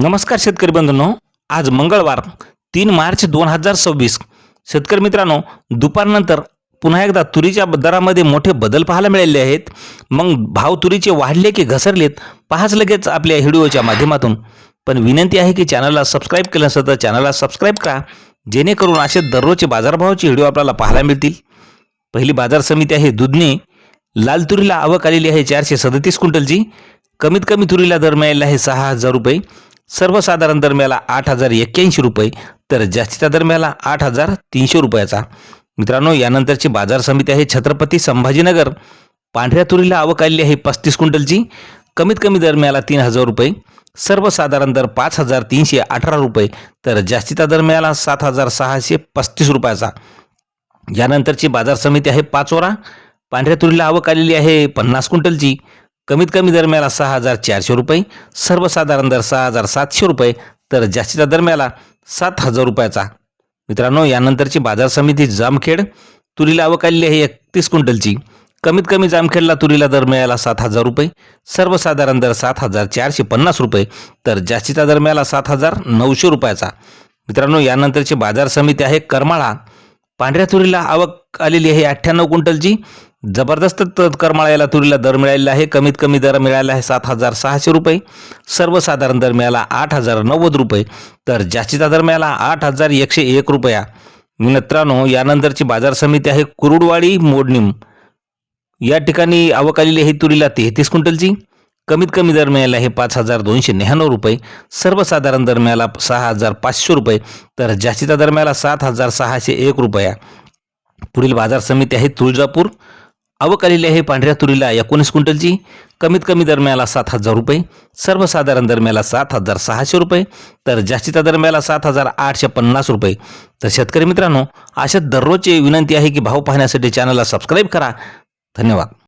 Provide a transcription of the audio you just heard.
नमस्कार शेतकरी बंधूंनो, आज मंगळवार 3 मार्च 2026. शेतकरी मित्रांनो, दुपारनंतर पुन्हा एकदा तुरीच्या दरामध्ये मोठे बदल पाहायला मिळाले आहेत. मग भाव तुरीचे वाढले की घसरलेत पाहाच लगेच आपल्या व्हिडिओच्या माध्यमातून. पण विनंती आहे की चॅनलला सबस्क्राईब केलं नसेल तर चॅनलला सबस्क्राईब करा, जेणेकरून असे दररोजचे बाजारभावाचे व्हिडिओ आपल्याला पाहायला मिळतील. पहिली बाजार समिती आहे दुधनी. लाल तुरीला आवक आलेली आहे 437 क्विंटलची. कमीत कमी तुरीला दर मिळालेला आहे 6,000 रुपये. सर्वसाधारण दर मिळाला 8,081 रुपये, तर जास्तीचा दर मिळाला 8,300 रुपयाचा. मित्रांनो, यानंतरची बाजार समिती आहे छत्रपती संभाजीनगर. पांढऱ्या तुरीला आवक आलेली आहे 35 क्विंटलची. कमीत कमी दर मिळाला 3,000 रुपये. सर्वसाधारण दर 5,318 रुपये, तर जास्तीचा दर मिळाला 7,635 रुपयाचा. यानंतरची बाजार समिती आहे पाचोरा. पांढऱ्या तुरीला आवक आलेली आहे 50 क्विंटलची. कमीत कमी दर मिळाला 6,400 रुपये. सर्वसाधारण दर 6,700 रुपये, तर जास्तीचा दर मिळाला 7,000 रुपयाचा. मित्रांनो, यानंतरची बाजार समिती जामखेड. तुरीला आवक आलेली आहे 31 क्विंटलची. कमीत कमी जामखेडला तुरीला दर मिळाला 7,000 रुपये. सर्वसाधारण दर 7,450 रुपये, तर जास्तीचा दर मिळाला 7,900 रुपयाचा. मित्रांनो, यानंतरची बाजार समिती आहे करमाळा. पांढऱ्या तुरीला आवक आलेली आहे 98 क्विंटलची. जबरदस्त करमाळा याला तुरीला दर मिळालेला आहे. कमीत कमी दर मिळाला आहे 7,600 रुपये. सर्वसाधारण दर मिळाला 8,090 रुपये, तर जास्तीचा दर मिळाला 8,101 रुपया. मित्रांनो, यानंतरची बाजार समिती आहे कुरुडवाडी मोडणीम. या ठिकाणी आवक आलेली आहे तुरीला 33 क्विंटलची. कमीत कमी दर मिळाला आहे 5,299 रुपये. सर्वसाधारण दर मिळाला 6,500 रुपये, तर जास्तीचा दर मिळाला 7,601 रुपया. पुढील बाजार समिती आहे तुळजापूर. आवक आलेली आहे पांढऱ्या तुरीला 19 क्विंटलची. कमीत कमी दर मिळाला 7,000 रुपये. सर्वसाधारण दर मिळाला 7,600 रुपये, तर जास्तीचा दर मिळाला 7,850 रुपये. तर शेतकरी मित्रांनो, अशा दररोजची विनंती आहे की भाव पाहण्यासाठी चॅनलला सबस्क्राईब करा. धन्यवाद.